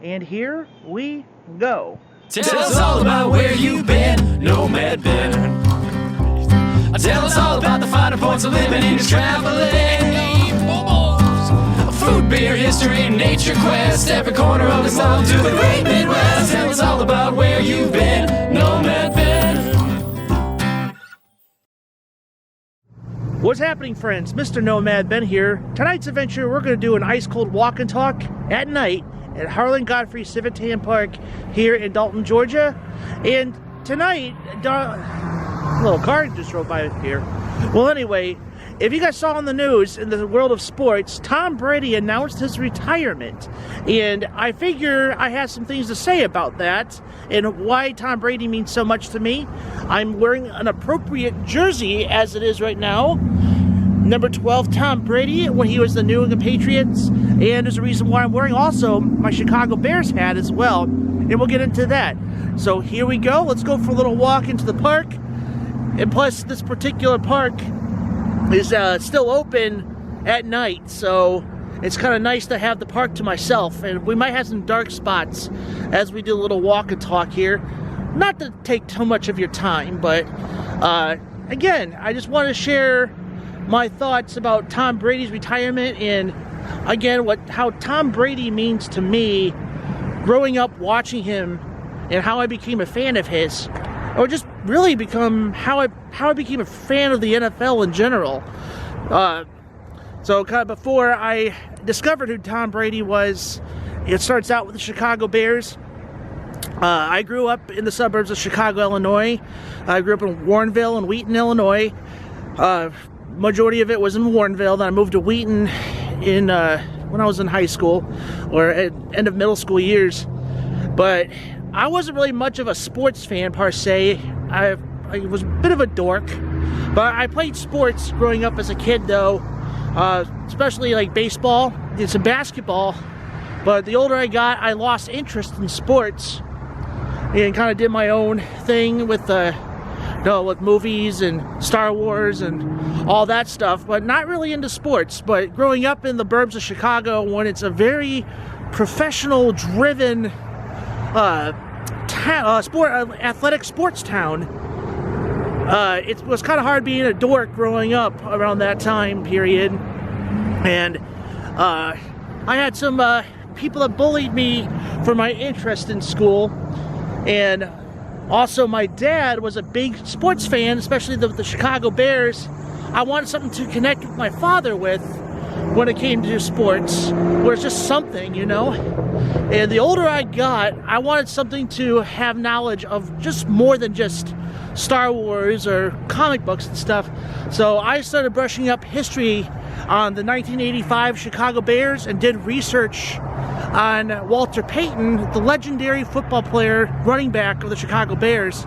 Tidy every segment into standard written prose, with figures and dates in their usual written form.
and here we go. Tell us all about where you've been, Nomad Ben. Tell us all about the finer points of living in your traveling. Food, beer, history, nature quest, every corner of this all to the great Midwest. Tell us all about where you've been, Nomad Ben. What's happening, friends? Mr. Nomad Ben here. Tonight's adventure, we're going to do an ice-cold walk and talk at night at Harlan Godfrey Civitan Park here in Dalton, Georgia. And tonight, a little car just drove by here. Well, anyway, if you guys saw on the news in the world of sports, Tom Brady announced his retirement. And I figure I have some things to say about that and why Tom Brady means so much to me. I'm wearing an appropriate jersey as it is right now. Number 12, Tom Brady, when he was the New England Patriots. And there's a reason why I'm wearing also my Chicago Bears hat as well. And we'll get into that. So here we go. Let's go for a little walk into the park. And plus, this particular park is still open at night. So it's kind of nice to have the park to myself. And we might have some dark spots as we do a little walk and talk here. Not to take too much of your time, but again, I just want to share my thoughts about Tom Brady's retirement and again how Tom Brady means to me growing up watching him and how I became a fan of his, or just really become how I became a fan of the NFL in general. So kind of before I discovered who Tom Brady was, it starts out with the Chicago Bears. I grew up in the suburbs of Chicago, Illinois. I grew up in Warrenville and Wheaton, Illinois. Majority of it was in Warrenville. Then I moved to Wheaton in when I was in high school or at end of middle school years. But I wasn't really much of a sports fan per se. I was a bit of a dork, but I played sports growing up as a kid though, especially like baseball and some basketball. But the older I got, I lost interest in sports and kind of did my own thing with with movies and Star Wars and all that stuff, but not really into sports. But growing up in the burbs of Chicago, when it's a very professional driven athletic sports town, it was kind of hard being a dork growing up around that time period. And I had some people that bullied me for my interest in school. And also my dad was a big sports fan, especially the Chicago Bears. I wanted something to connect with my father with when it came to sports, where it's just something, you know. And the older I got, I wanted something to have knowledge of just more than just Star Wars or comic books and stuff. So I started brushing up history on the 1985 Chicago Bears and did research on Walter Payton, the legendary football player, running back of the Chicago Bears.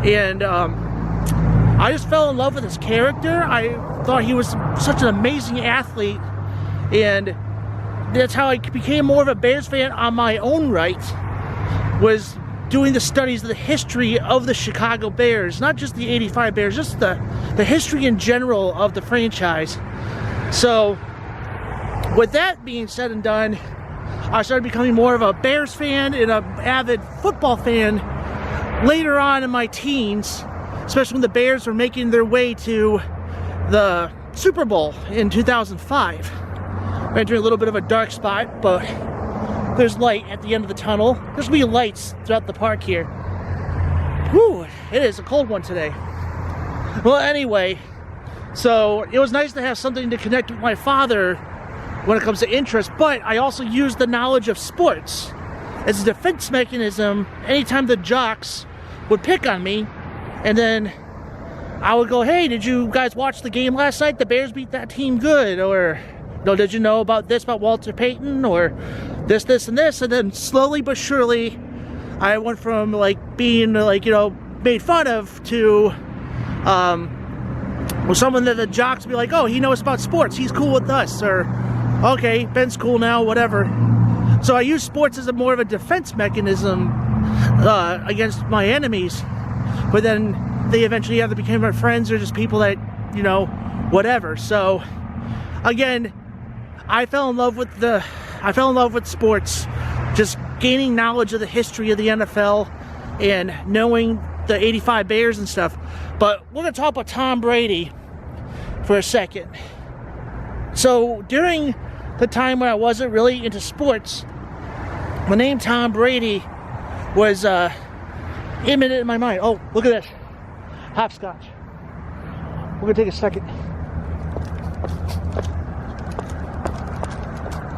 And I just fell in love with his character. I thought he was such an amazing athlete, and that's how I became more of a Bears fan on my own right, was doing the studies of the history of the Chicago Bears, not just the 85 Bears, just the history in general of the franchise. So with that being said and done, I started becoming more of a Bears fan and an avid football fan later on in my teens, especially when the Bears were making their way to the Super Bowl in 2005. I'm entering a little bit of a dark spot, but there's light at the end of the tunnel. There's gonna be lights throughout the park here. Whew, it is a cold one today. Well, anyway, so it was nice to have something to connect with my father when it comes to interest, but I also use the knowledge of sports as a defense mechanism anytime the jocks would pick on me. And then I would go, hey, did you guys watch the game last night? The Bears beat that team good. Or, did you know about this about Walter Payton? Or this, and this. And then slowly but surely, I went from like being made fun of to someone that the jocks would be like, oh, he knows about sports. He's cool with us. Or, okay, Ben's cool now, whatever. So I use sports as more of a defense mechanism against my enemies. But then they eventually either became my friends or just people that, whatever. So again, I fell in love with sports just gaining knowledge of the history of the NFL and knowing the 85 Bears and stuff. But we're going to talk about Tom Brady for a second. So during the time when I wasn't really into sports, the name Tom Brady was imminent in my mind. Oh, look at this. Hopscotch. We're going to take a second.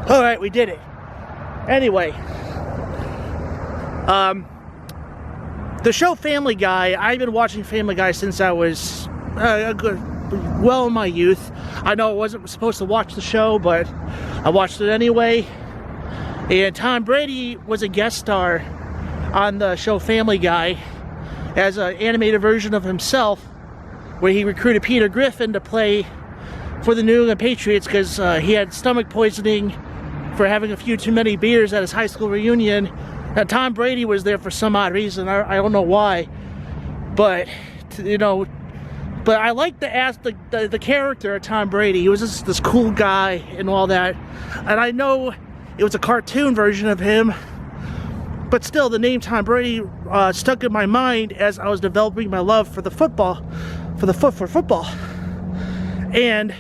All right, we did it. Anyway, the show Family Guy, I've been watching Family Guy since I was well in my youth. I know I wasn't supposed to watch the show, but I watched it anyway. And Tom Brady was a guest star on the show Family Guy as an animated version of himself, where he recruited Peter Griffin to play for the New England Patriots because he had stomach poisoning for having a few too many beers at his high school reunion. And Tom Brady was there for some odd reason. I don't know why, but but I like the character of Tom Brady. He was just this cool guy and all that. And I know it was a cartoon version of him, but still, the name Tom Brady stuck in my mind as I was developing my love for the football, for football. And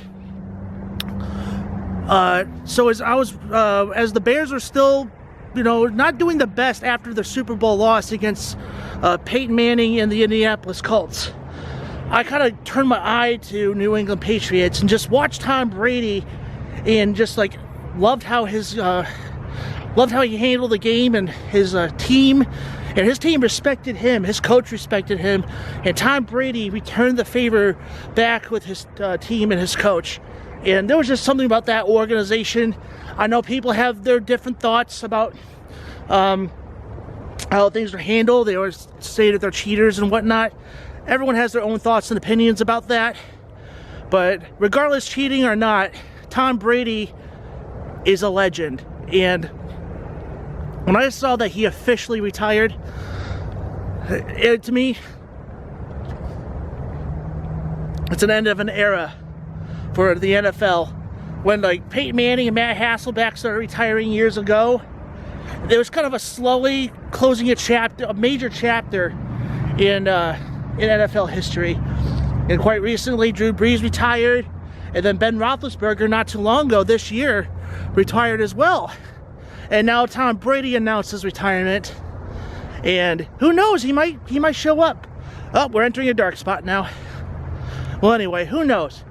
so as the Bears are still, not doing the best after the Super Bowl loss against Peyton Manning and the Indianapolis Colts, I kind of turned my eye to New England Patriots and just watched Tom Brady and just loved how he handled the game and his team. And his team respected him, his coach respected him, and Tom Brady returned the favor back with his team and his coach. And there was just something about that organization. I know people have their different thoughts about how things are handled. They always say that they're cheaters and whatnot. Everyone has their own thoughts and opinions about that. But regardless, cheating or not, Tom Brady is a legend. And when I saw that he officially retired, to me, it's an end of an era for the NFL. When Peyton Manning and Matt Hasselbeck started retiring years ago, there was kind of a slowly closing a major chapter in NFL history. And quite recently, Drew Brees retired, and then Ben Roethlisberger, not too long ago, this year, retired as well. And now Tom Brady announced his retirement, and who knows, he might show up. Oh, we're entering a dark spot now. Well, anyway, who knows?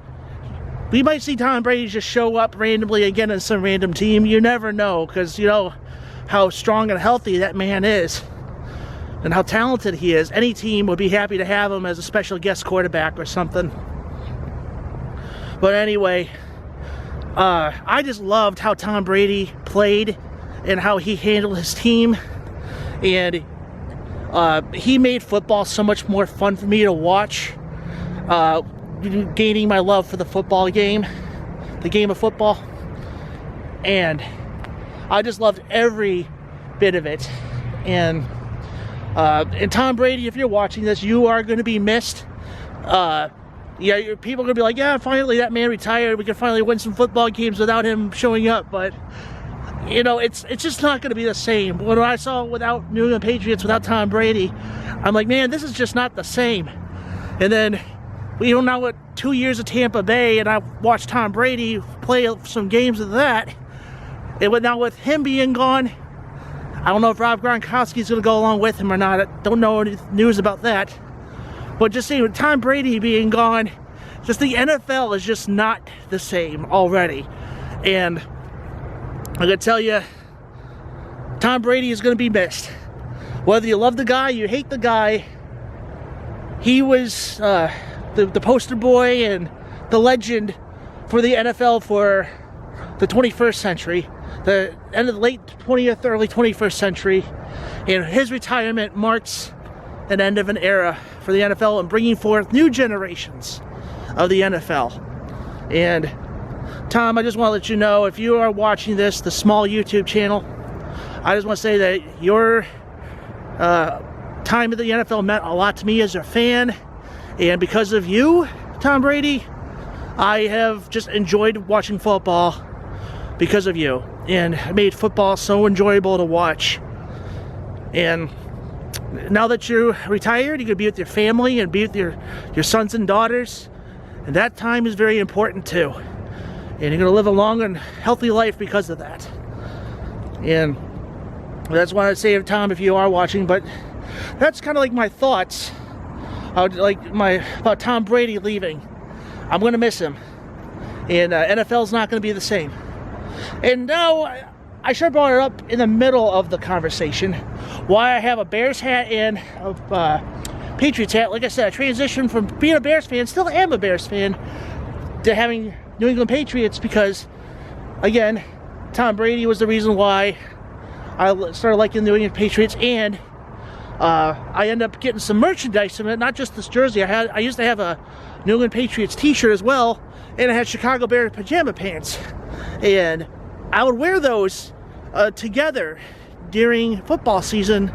We might see Tom Brady just show up randomly again in some random team. You never know, because you know how strong and healthy that man is and how talented he is. Any team would be happy to have him as a special guest quarterback or something. But anyway, I just loved how Tom Brady played and how he handled his team. And he made football so much more fun for me to watch. Gaining my love for the football game, the game of football, and I just loved every bit of it. And Tom Brady, if you're watching this, you are going to be missed. Yeah, people are going to be like, yeah, finally that man retired. We can finally win some football games without him showing up. But it's just not going to be the same. When I saw without New England Patriots, without Tom Brady, I'm like, man, this is just not the same. And then now with 2 years of Tampa Bay, and I watched Tom Brady play some games of that. And now with him being gone, I don't know if Rob Gronkowski's going to go along with him or not. I don't know any news about that. But just seeing with Tom Brady being gone, just the NFL is just not the same already. And I'm going to tell you, Tom Brady is going to be missed. Whether you love the guy, you hate the guy, he was the poster boy and the legend for the NFL for the 21st century, the end of the late 20th, early 21st century. And his retirement marks an end of an era for the NFL and bringing forth new generations of the NFL. And Tom, I just want to let you know, if you are watching this, the small YouTube channel, I just want to say that your time at the NFL meant a lot to me as a fan. And because of you, Tom Brady, I have just enjoyed watching football because of you. And it made football so enjoyable to watch. And now that you're retired, you can be with your family and be with your sons and daughters. And that time is very important too. And you're going to live a long and healthy life because of that. And that's what I'd say, Tom, if you are watching. But that's kind of like my thoughts. About Tom Brady leaving. I'm going to miss him. And NFL's not going to be the same. And now, I should have brought it up in the middle of the conversation. Why I have a Bears hat and a Patriots hat. Like I said, I transitioned from being a Bears fan, still am a Bears fan, to having New England Patriots because, again, Tom Brady was the reason why I started liking the New England Patriots, and I ended up getting some merchandise from it, not just this jersey. I used to have a New England Patriots t-shirt as well, and I had Chicago Bears pajama pants. And I would wear those together during football season,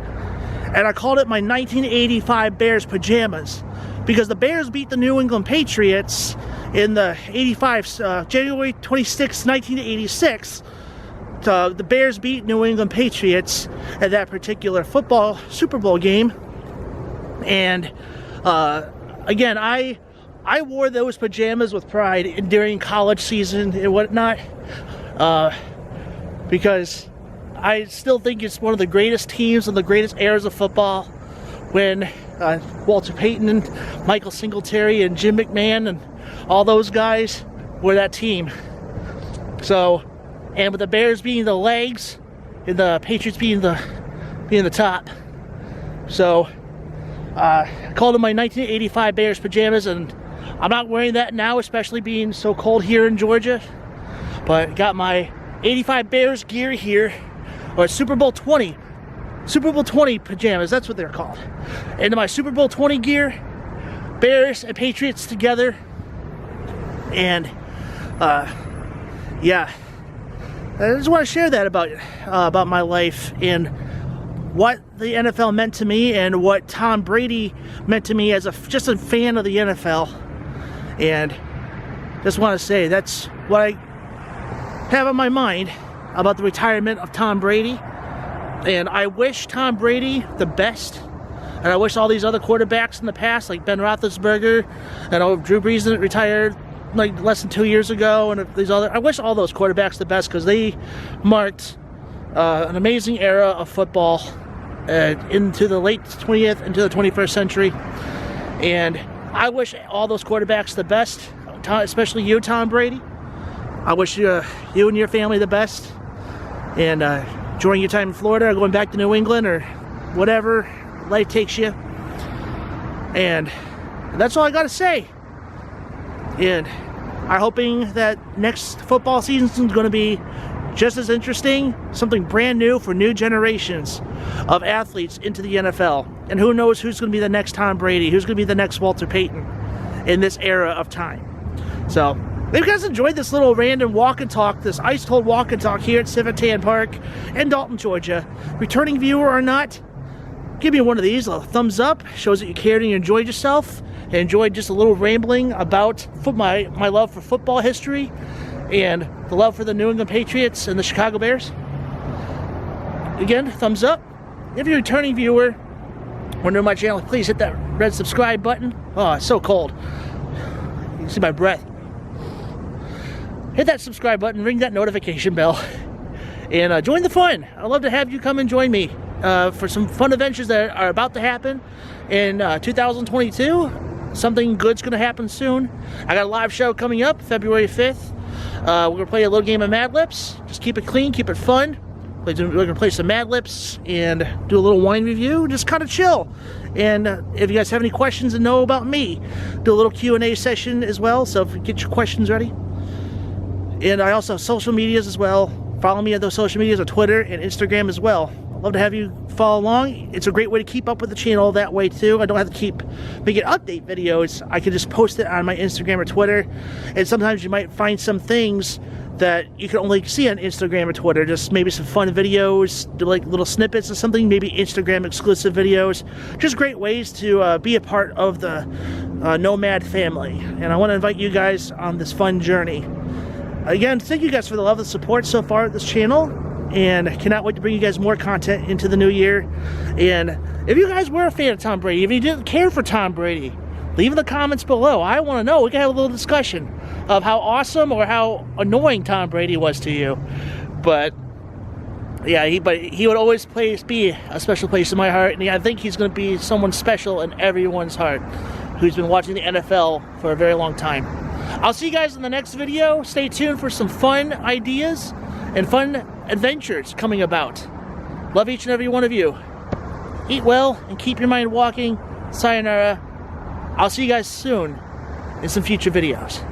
and I called it my 1985 Bears pajamas because the Bears beat the New England Patriots in the January 26, 1986. The Bears beat New England Patriots at that particular football Super Bowl game. And again, I wore those pajamas with pride during college season and whatnot, because I still think it's one of the greatest teams and the greatest eras of football when Walter Payton and Michael Singletary and Jim McMahon and all those guys were that team. So, and with the Bears being the legs and the Patriots being the top. So, I called them my 1985 Bears pajamas, and I'm not wearing that now, especially being so cold here in Georgia. But got my 85 Bears gear here, or Super Bowl 20 pajamas, that's what they're called. And my Super Bowl 20 gear, Bears and Patriots together. And yeah, I just want to share that about my life and what the NFL meant to me and what Tom Brady meant to me as just a fan of the NFL. And just want to say that's what I have on my mind about the retirement of Tom Brady. And I wish Tom Brady the best. And I wish all these other quarterbacks in the past, like Ben Roethlisberger, and Drew Brees didn't retire like less than 2 years ago, and I wish all those quarterbacks the best because they marked an amazing era of football into the late 20th, into the 21st century. And I wish all those quarterbacks the best, especially you, Tom Brady. I wish you and your family the best. And enjoying your time in Florida, or going back to New England, or whatever life takes you. And that's all I got to say. And I'm hoping that next football season is going to be just as interesting, something brand new for new generations of athletes into the NFL. And who knows who's going to be the next Tom Brady, who's going to be the next Walter Payton in this era of time. So, if you guys enjoyed this little random walk and talk, this ice cold walk and talk here at Civitan Park in Dalton, Georgia, returning viewer or not, give me one of these, a thumbs up, shows that you cared and you enjoyed yourself, and enjoyed just a little rambling about my love for football history and the love for the New England Patriots and the Chicago Bears. Again, thumbs up. If you're a returning viewer or new to my channel, please hit that red subscribe button. Oh, it's so cold. You can see my breath. Hit that subscribe button, ring that notification bell, and join the fun. I'd love to have you come and join me for some fun adventures that are about to happen in 2022. Something good's going to happen soon. I got a live show coming up February 5th. We're going to play a little game of Mad Lips. Just keep it clean, keep it fun. We're going to play some Mad Lips and do a little wine review. Just kind of chill. And if you guys have any questions and know about me, do a little Q&A session as well. So get your questions ready. And I also have social medias as well. Follow me on those social medias on Twitter and Instagram as well. I'd love to have you follow along. It's a great way to keep up with the channel that way too. I don't have to keep making update videos. I can just post it on my Instagram or Twitter. And sometimes you might find some things that you can only see on Instagram or Twitter. Just maybe some fun videos, do like little snippets of something, maybe Instagram exclusive videos. Just great ways to be a part of the Nomad family. And I want to invite you guys on this fun journey. Again, thank you guys for the love and support so far at this channel. and cannot wait to bring you guys more content into the new year. And if you guys were a fan of Tom Brady, if you didn't care for Tom Brady, leave in the comments below. I want to know. We can have a little discussion of how awesome or how annoying Tom Brady was to you. But yeah, he would always be a special place in my heart, and I think he's going to be someone special in everyone's heart who's been watching the NFL for a very long time. I'll see you guys in the next video. Stay tuned for some fun ideas and fun adventures coming about. Love each and every one of you. Eat well and keep your mind walking. Sayonara. I'll see you guys soon in some future videos.